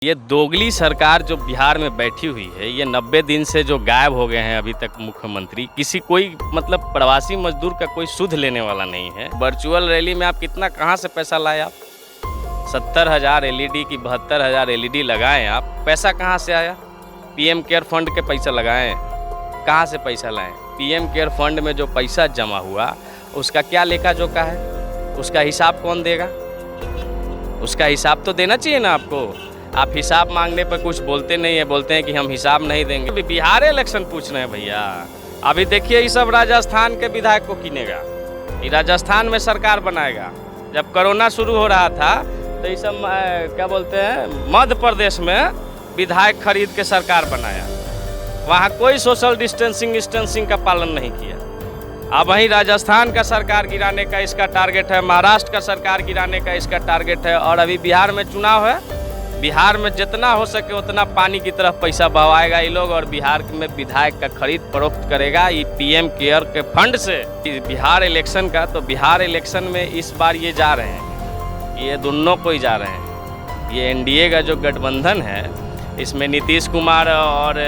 ये दोगली सरकार जो बिहार में बैठी हुई है, ये 90 दिन से जो गायब हो गए हैं अभी तक मुख्यमंत्री, किसी कोई मतलब प्रवासी मजदूर का कोई सुध लेने वाला नहीं है। वर्चुअल रैली में आप कितना कहाँ से पैसा लाए? आप 70,000 LED की 72,000 LED लगाएं, आप पैसा कहाँ से आया? PM केयर फंड के पैसा लगाएं, कहाँ से पैसा लाएं? PM केयर फंड में जो पैसा जमा हुआ उसका क्या लेखा जोखा है? उसका हिसाब कौन देगा? उसका हिसाब तो देना चाहिए ना आपको। आप हिसाब मांगने पर कुछ बोलते नहीं है, बोलते हैं कि हम हिसाब नहीं देंगे। अभी बिहार इलेक्शन पूछ रहे हैं भैया। अभी देखिए ये सब राजस्थान के विधायक को किनेगा, ये राजस्थान में सरकार बनाएगा। जब कोरोना शुरू हो रहा था तो ये सब क्या बोलते हैं, मध्य प्रदेश में विधायक खरीद के सरकार बनाया। वहाँ कोई सोशल डिस्टेंसिंग का पालन नहीं किया। अब वहीं राजस्थान का सरकार गिराने का इसका टारगेट है, महाराष्ट्र का सरकार गिराने का इसका टारगेट है। और अभी बिहार में चुनाव है, बिहार में जितना हो सके उतना पानी की तरफ पैसा बहाएगा ये लोग, और बिहार में विधायक का खरीद फरोख्त करेगा ये PM केयर के फंड से। बिहार इलेक्शन का तो बिहार इलेक्शन में इस बार ये जा रहे हैं, ये दोनों को ही जा रहे हैं। ये NDA का जो गठबंधन है, इसमें नीतीश कुमार और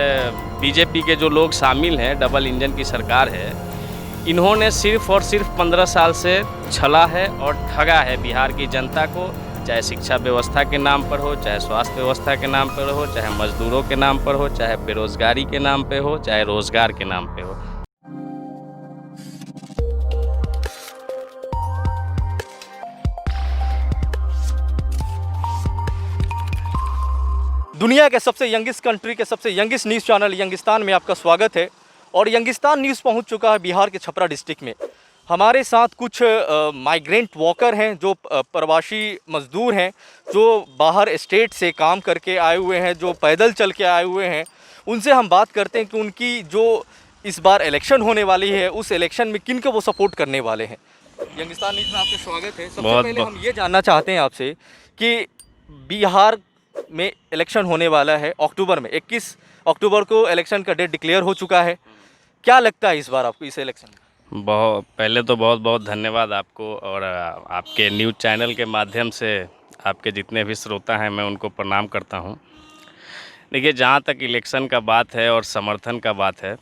BJP के जो लोग शामिल हैं, डबल इंजन की सरकार है। इन्होंने सिर्फ और सिर्फ 15 साल से छला है और ठगा है बिहार की जनता को, चाहे शिक्षा व्यवस्था के नाम पर हो, चाहे स्वास्थ्य व्यवस्था के नाम पर हो, चाहे मजदूरों के नाम पर हो, चाहे बेरोजगारी के नाम पे हो, चाहे रोजगार के नाम पे हो। दुनिया के सबसे यंगेस्ट कंट्री के सबसे यंगेस्ट न्यूज़ चैनल यंगिस्तान में आपका स्वागत है। और यंगिस्तान न्यूज़ पहुंच चुका है बिहार के छपरा डिस्ट्रिक्ट में। हमारे साथ कुछ माइग्रेंट वॉकर हैं, जो प्रवासी मज़दूर हैं, जो बाहर स्टेट से काम करके आए हुए हैं, जो पैदल चल के आए हुए हैं। उनसे हम बात करते हैं कि उनकी जो इस बार इलेक्शन होने वाली है, उस इलेक्शन में किन को वो सपोर्ट करने वाले हैं। यंगिस्तान न्यूज़ में आपका स्वागत है। सबसे पहले हम ये जानना चाहते हैं आपसे कि बिहार में इलेक्शन होने वाला है अक्टूबर में, 21 अक्टूबर को इलेक्शन का डेट डिक्लेयर हो चुका है। क्या लगता है इस बार आपको इस इलेक्शन में? पहले तो बहुत बहुत धन्यवाद आपको, और आपके न्यूज़ चैनल के माध्यम से आपके जितने भी श्रोता हैं मैं उनको प्रणाम करता हूं। देखिए, जहां तक इलेक्शन का बात है और समर्थन का बात है,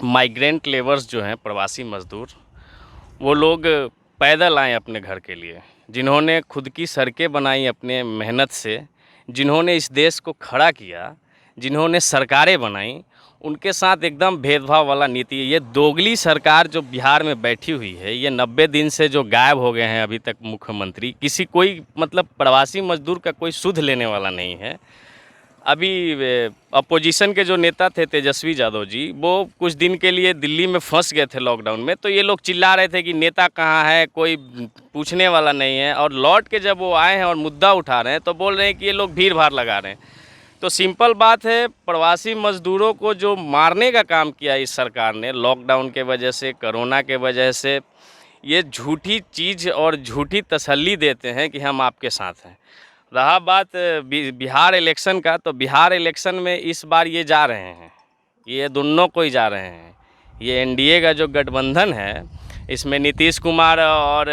माइग्रेंट लेबर्स जो हैं, प्रवासी मज़दूर, वो लोग पैदल आए अपने घर के लिए, जिन्होंने खुद की सड़कें बनाई अपने मेहनत से, जिन्होंने इस देश को खड़ा किया, जिन्होंने सरकारें बनाई, उनके साथ एकदम भेदभाव वाला नीति है। ये दोगली सरकार जो बिहार में बैठी हुई है, ये 90 दिन से जो गायब हो गए हैं अभी तक मुख्यमंत्री, किसी कोई मतलब प्रवासी मजदूर का कोई सुध लेने वाला नहीं है। अभी अपोजिशन के जो नेता थे तेजस्वी यादव जी, वो कुछ दिन के लिए दिल्ली में फंस गए थे लॉकडाउन में, तो ये लोग चिल्ला रहे थे कि नेता कहाँ है, कोई पूछने वाला नहीं है। और लौट के जब वो आए हैं और मुद्दा उठा रहे हैं तो बोल रहे हैं कि ये लोग भीड़ भाड़ लगा रहे हैं। तो सिंपल बात है, प्रवासी मज़दूरों को जो मारने का काम किया इस सरकार ने लॉकडाउन के वजह से, कोरोना के वजह से, ये झूठी चीज़ और झूठी तसल्ली देते हैं कि हम आपके साथ हैं। रहा बात बिहार इलेक्शन का, तो बिहार इलेक्शन में इस बार ये जा रहे हैं, ये दोनों को ही जा रहे हैं। ये NDA का जो गठबंधन है, इसमें नीतीश कुमार और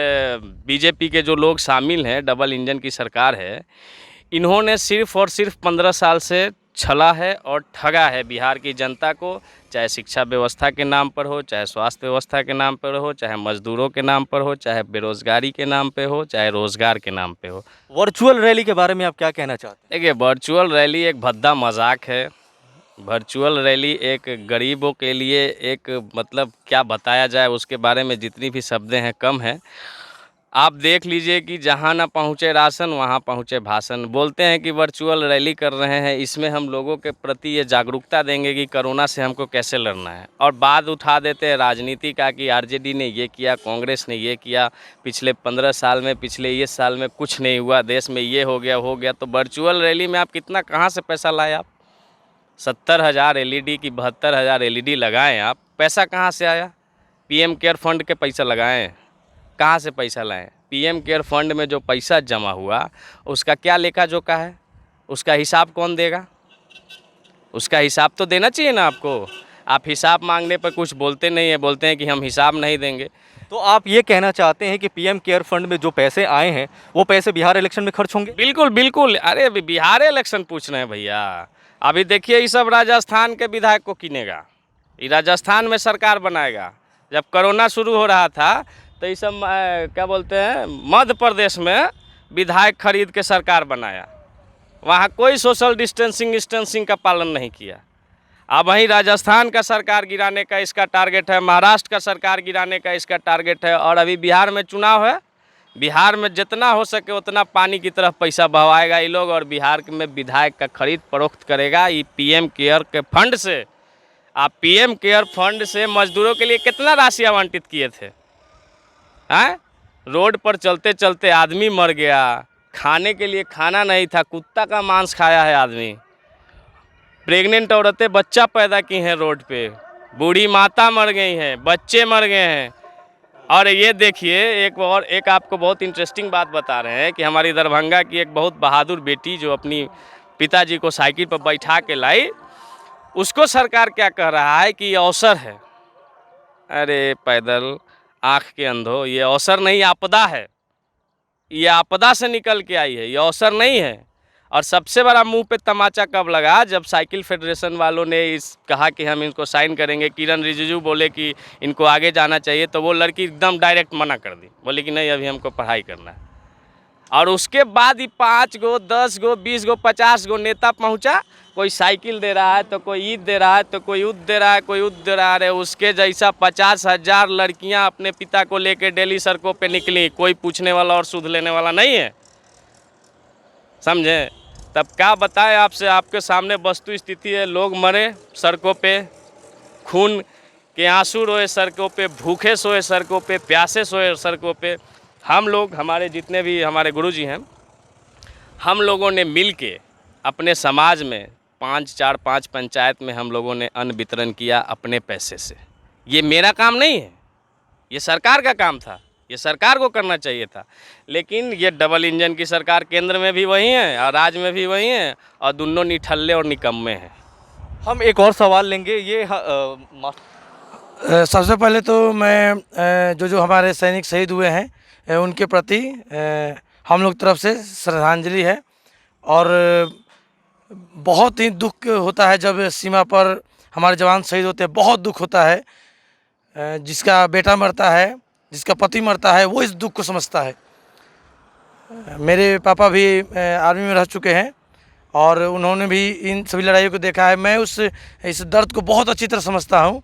BJP के जो लोग शामिल हैं, डबल इंजन की सरकार है। इन्होंने सिर्फ और सिर्फ 15 साल से छला है और ठगा है बिहार की जनता को, चाहे शिक्षा व्यवस्था के नाम पर हो, चाहे स्वास्थ्य व्यवस्था के नाम पर हो, चाहे मजदूरों के नाम पर हो, चाहे बेरोजगारी के नाम पे हो, चाहे रोजगार के नाम पे हो। वर्चुअल रैली के बारे में आप क्या कहना चाहते हैं? देखिए, वर्चुअल रैली एक भद्दा मजाक है। वर्चुअल रैली एक गरीबों के लिए एक मतलब क्या बताया जाए, उसके बारे में जितनी भी शब्दें हैं कम है। आप देख लीजिए कि जहाँ ना पहुँचे राशन वहाँ पहुँचे भाषण। बोलते हैं कि वर्चुअल रैली कर रहे हैं, इसमें हम लोगों के प्रति ये जागरूकता देंगे कि कोरोना से हमको कैसे लड़ना है, और बात उठा देते हैं राजनीति का कि RJD ने ये किया, कांग्रेस ने ये किया, पिछले 15 साल में, पिछले ये साल में कुछ नहीं हुआ, देश में ये हो गया। तो वर्चुअल रैली में आप कितना कहाँ से पैसा लाए? आप 70,000 LED की 72,000 LED लगाएं, आप पैसा कहाँ से आया? PM केयर फंड के पैसा लगाएं, कहाँ से पैसा लाएं? PM केयर फंड में जो पैसा जमा हुआ उसका क्या लेखा जोखा है? उसका हिसाब कौन देगा? उसका हिसाब तो देना चाहिए ना आपको। आप हिसाब मांगने पर कुछ बोलते नहीं है, बोलते हैं कि हम हिसाब नहीं देंगे। तो आप ये कहना चाहते हैं कि पीएम केयर फंड में जो पैसे आए हैं वो पैसे बिहार इलेक्शन में खर्च होंगे? बिल्कुल बिल्कुल, अरे अभी बिहार इलेक्शन पूछ रहे हैं भैया। अभी देखिए ये सब राजस्थान के विधायक को किनेगा, ये राजस्थान में सरकार बनाएगा। जब कोरोना शुरू हो रहा था तो ये सब क्या बोलते हैं, मध्य प्रदेश में विधायक खरीद के सरकार बनाया। वहाँ कोई सोशल डिस्टेंसिंग का पालन नहीं किया। अब वहीं राजस्थान का सरकार गिराने का इसका टारगेट है, महाराष्ट्र का सरकार गिराने का इसका टारगेट है, और अभी बिहार में चुनाव है। बिहार में जितना हो सके उतना पानी की तरफ पैसा बहवाएगा ये लोग, और बिहार में विधायक का खरीद फरोख्त करेगा ये पीएम केयर के फंड से। आप पीएम केयर फंड से मजदूरों के लिए कितना राशि आवंटित किए थे? हैं? रोड पर चलते चलते आदमी मर गया, खाने के लिए खाना नहीं था, कुत्ता का मांस खाया है आदमी। प्रेग्नेंट औरतें बच्चा पैदा की हैं रोड पे, बूढ़ी माता मर गई हैं, बच्चे मर गए हैं। और ये देखिए एक आपको बहुत इंटरेस्टिंग बात बता रहे हैं कि हमारी दरभंगा की एक बहुत बहादुर बेटी जो अपनी पिताजी को साइकिल पर बैठा के लाई, उसको सरकार क्या कह रहा है कि ये अवसर है। अरे पैदल आँख के अंधो, ये अवसर नहीं आपदा है, ये आपदा से निकल के आई है, ये अवसर नहीं है। और सबसे बड़ा मुंह पे तमाचा कब लगा, जब साइकिल फेडरेशन वालों ने कहा कि हम इनको साइन करेंगे, किरण रिजिजू बोले कि इनको आगे जाना चाहिए, तो वो लड़की एकदम डायरेक्ट मना कर दी, बोले कि नहीं अभी हमको पढ़ाई करना है। और उसके बाद ही 5 गो 10 गो 20 गो 50 गो नेता पहुंचा, कोई साइकिल दे रहा है तो कोई ईद दे रहा है तो कोई उद दे रहा है, कोई उद दे रहा है। उसके जैसा 50,000 लड़कियां अपने पिता को लेकर डेली सड़कों पे निकली, कोई पूछने वाला और सुध लेने वाला नहीं है, समझे? तब क्या बताएं आपसे, आपके सामने वस्तु स्थिति है। लोग मरे सड़कों पे, खून के आंसू रोए सड़कों पे, भूखे सोए सड़कों पे, प्यासे सोए सड़कों पे। हम लोग, हमारे जितने भी हमारे गुरुजी हैं, हम लोगों ने मिल के अपने समाज में 5 पंचायत में हम लोगों ने अन्न वितरण किया अपने पैसे से। ये मेरा काम नहीं है, ये सरकार का काम था, ये सरकार को करना चाहिए था। लेकिन ये डबल इंजन की सरकार केंद्र में भी वही है और राज्य में भी वही है, और दोनों निठल्ले और निकम्मे हैं। हम एक और सवाल लेंगे। ये सबसे पहले तो मैं जो हमारे सैनिक शहीद हुए हैं उनके प्रति हम लोग तरफ से श्रद्धांजलि है। और बहुत ही दुख होता है जब सीमा पर हमारे जवान शहीद होते हैं, बहुत दुख होता है। जिसका बेटा मरता है, जिसका पति मरता है, वो इस दुख को समझता है। मेरे पापा भी आर्मी में रह चुके हैं और उन्होंने भी इन सभी लड़ाइयों को देखा है। मैं इस दर्द को बहुत अच्छी तरह समझता हूँ।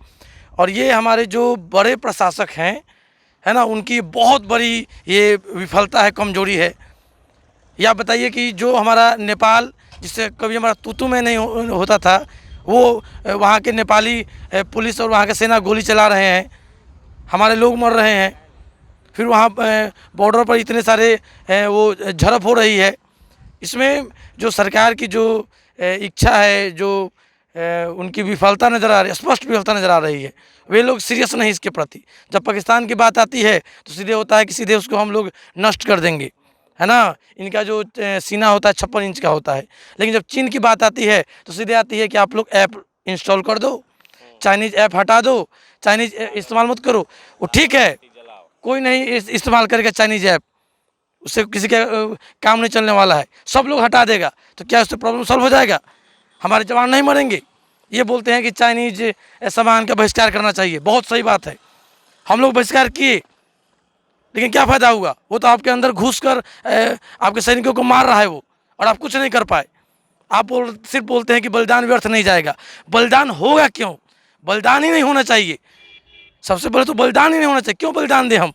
और ये हमारे जो बड़े प्रशासक हैं, है ना, उनकी बहुत बड़ी ये विफलता है, कमजोरी है। या बताइए कि जो हमारा नेपाल, जिससे कभी हमारा तू में नहीं होता था, वो वहाँ के नेपाली पुलिस और वहाँ के सेना गोली चला रहे हैं, हमारे लोग मर रहे हैं। फिर वहाँ बॉर्डर पर इतने सारे वो झड़प हो रही है। इसमें जो सरकार की जो इच्छा है, जो उनकी विफलता नज़र आ रही है, स्पष्ट विफलता नज़र आ रही है। वे लोग सीरियस नहीं इसके प्रति। जब पाकिस्तान की बात आती है तो सीधे होता है कि सीधे उसको हम लोग नष्ट कर देंगे, है ना। इनका जो सीना होता है 56 इंच का होता है। लेकिन जब चीन की बात आती है तो सीधे आती है कि आप लोग ऐप इंस्टॉल कर दो, चाइनीज़ ऐप हटा दो, चाइनीज़ इस्तेमाल मत करो। वो ठीक है, कोई नहीं इस्तेमाल करेगा चाइनीज़ ऐप, उससे किसी का काम नहीं चलने वाला है। सब लोग हटा देगा तो क्या उससे प्रॉब्लम सॉल्व हो जाएगा? हमारे जवान नहीं मरेंगे। ये बोलते हैं कि चाइनीज सामान का बहिष्कार करना चाहिए, बहुत सही बात है। हम लोग बहिष्कार किए, लेकिन क्या फ़ायदा हुआ? वो तो आपके अंदर घुस कर आपके सैनिकों को मार रहा है वो, और आप कुछ नहीं कर पाए। आप सिर्फ बोलते हैं कि बलिदान व्यर्थ नहीं जाएगा। बलिदान होगा क्यों? बलिदान ही नहीं होना चाहिए। सबसे पहले तो बलिदान ही नहीं होना चाहिए। क्यों बलिदान दें हम?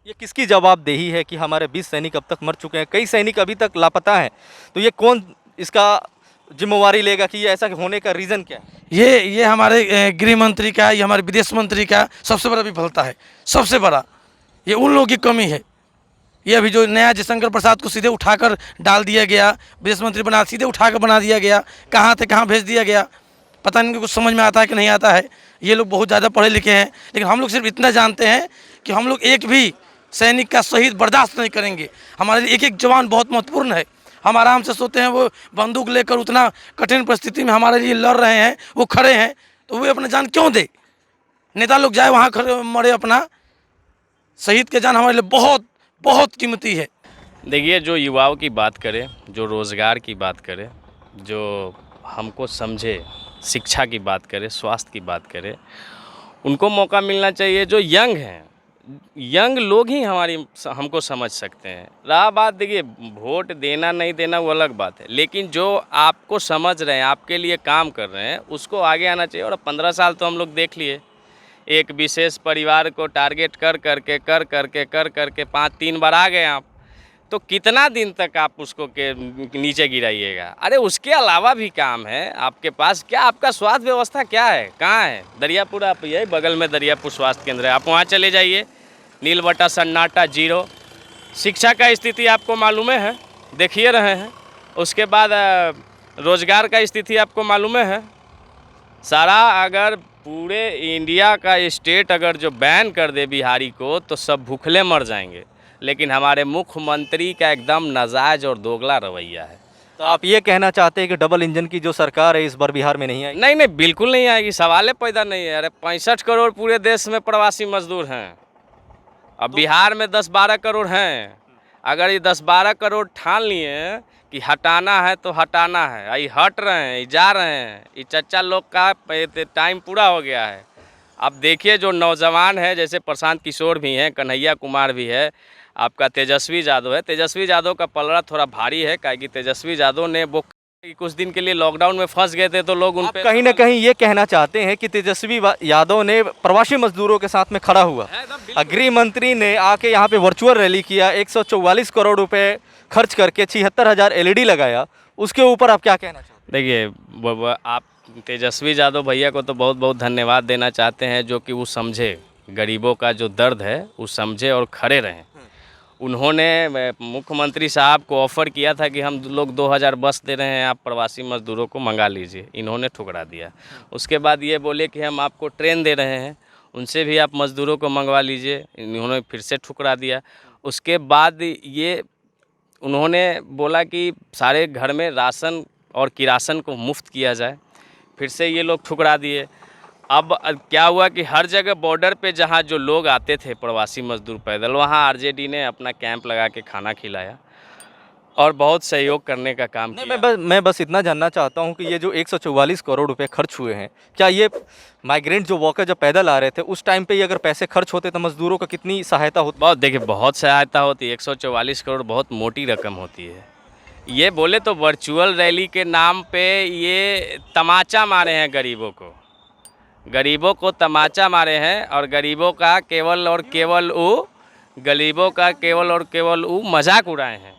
ये किसकी जवाबदेही है कि हमारे 20 सैनिक अब तक मर चुके हैं, कई सैनिक अभी तक लापता हैं? तो ये कौन इसका जिम्मेवारी लेगा कि ये ऐसा होने का रीज़न क्या है? ये हमारे गृह मंत्री का, ये हमारे विदेश मंत्री का सबसे बड़ा विफलता है। सबसे बड़ा ये उन लोगों की कमी है। ये अभी जो नया जयशंकर प्रसाद को सीधे उठाकर डाल दिया गया, विदेश मंत्री बना, सीधे उठाकर बना दिया गया, कहाँ थे कहाँ भेज दिया गया, पता नहीं कुछ समझ में आता है कि नहीं आता है। ये लोग बहुत ज़्यादा पढ़े लिखे हैं, लेकिन हम लोग सिर्फ इतना जानते हैं कि हम लोग एक भी सैनिक का शहीद बर्दाश्त नहीं करेंगे। हमारे लिए एक एक जवान बहुत महत्वपूर्ण है। हम आराम से सोते हैं, वो बंदूक लेकर उतना कठिन परिस्थिति में हमारे लिए लड़ रहे हैं, वो खड़े हैं, तो वो अपना जान क्यों दे? नेता लोग जाए वहाँ खड़े मरे अपना, शहीद के जान हमारे लिए बहुत बहुत कीमती है। देखिए, जो युवाओं की बात करें, जो रोज़गार की बात करें, जो हमको समझे, शिक्षा की बात करें, स्वास्थ्य की बात करें, उनको मौका मिलना चाहिए। जो यंग हैं, यंग लोग ही हमको समझ सकते हैं। रहा बात, देखिए, वोट देना नहीं देना वो अलग बात है, लेकिन जो आपको समझ रहे हैं, आपके लिए काम कर रहे हैं, उसको आगे आना चाहिए। और 15 साल तो हम लोग देख लिए, एक विशेष परिवार को टारगेट कर करके 5-3 बार आ गए आप, तो कितना दिन तक आप उसको के नीचे गिराइएगा। अरे उसके अलावा भी काम है आपके पास। क्या आपका स्वास्थ्य व्यवस्था क्या है, कहाँ है? दरियापुर, आप यही बगल में दरियापुर स्वास्थ्य केंद्र है, आप वहाँ चले जाइए, नीलबट्टा सन्नाटा जीरो। शिक्षा का स्थिति आपको मालूम है, देखिए रहे हैं। उसके बाद रोज़गार का स्थिति आपको मालूम है। सारा अगर पूरे इंडिया का स्टेट अगर जो बैन कर दे बिहारी को, तो सब भूखले मर जाएंगे। लेकिन हमारे मुख्यमंत्री का एकदम नाजायज़ और दोगला रवैया है। तो आप ये कहना चाहते हैं कि डबल इंजन की जो सरकार है इस बार बिहार में नहीं आएगी? नहीं नहीं, बिल्कुल नहीं आएगी, सवाल पैदा नहीं है। अरे 65 करोड़ पूरे देश में प्रवासी मजदूर हैं, अब बिहार में 10-12 करोड़ हैं। अगर ये 10-12 करोड़ ठान लिए कि हटाना है तो हटाना है, ये हट रहे हैं, ये जा रहे हैं। ये चच्चा लोग का टाइम पूरा हो गया है। अब देखिए, जो नौजवान है, जैसे प्रशांत किशोर भी हैं, कन्हैया कुमार भी है, आपका तेजस्वी यादव है। तेजस्वी यादव का पलड़ा थोड़ा भारी है, क्योंकि तेजस्वी यादव ने वो कुछ दिन के लिए लॉकडाउन में फंस गए थे, तो लोग उन आप पे कहीं ना कहीं ये कहना चाहते हैं कि तेजस्वी यादव ने प्रवासी मजदूरों के साथ में खड़ा हुआ। गृह मंत्री ने आके यहाँ पे वर्चुअल रैली किया, 144 करोड़ रुपए खर्च करके 76,000 LED लगाया, उसके ऊपर आप क्या कहना चाहते हैं? देखिए, आप तेजस्वी यादव भैया को तो बहुत बहुत धन्यवाद देना चाहते हैं, जो कि वो समझे गरीबों का जो दर्द है, वो समझे और खड़े रहें। उन्होंने मुख्यमंत्री साहब को ऑफ़र किया था कि हम लोग 2000 बस दे रहे हैं, आप प्रवासी मजदूरों को मंगा लीजिए। इन्होंने ठुकरा दिया। उसके बाद ये बोले कि हम आपको ट्रेन दे रहे हैं, उनसे भी आप मज़दूरों को मंगवा लीजिए। इन्होंने फिर से ठुकरा दिया। उसके बाद ये उन्होंने बोला कि सारे घर में राशन और किरासन को मुफ्त किया जाए, फिर से ये लोग ठुकरा दिए। अब क्या हुआ कि हर जगह बॉर्डर पे जहाँ जो लोग आते थे प्रवासी मजदूर पैदल, वहाँ आरजेडी ने अपना कैंप लगा के खाना खिलाया और बहुत सहयोग करने का काम किया। मैं बस इतना जानना चाहता हूँ कि ये जो 144 करोड़ रुपए खर्च हुए हैं, क्या ये माइग्रेंट जो वॉकर जब पैदल आ रहे थे उस टाइम पे ही अगर पैसे खर्च होते तो मजदूरों को कितनी सहायता होती? बहुत, देखिए, बहुत सहायता होती है। 144 करोड़ बहुत मोटी रकम होती है। ये बोले तो वर्चुअल रैली के नाम पे ये तमाचा मारे हैं गरीबों को तमाचा मारे हैं, और गरीबों का केवल और केवल वो मजाक उड़ाए हैं।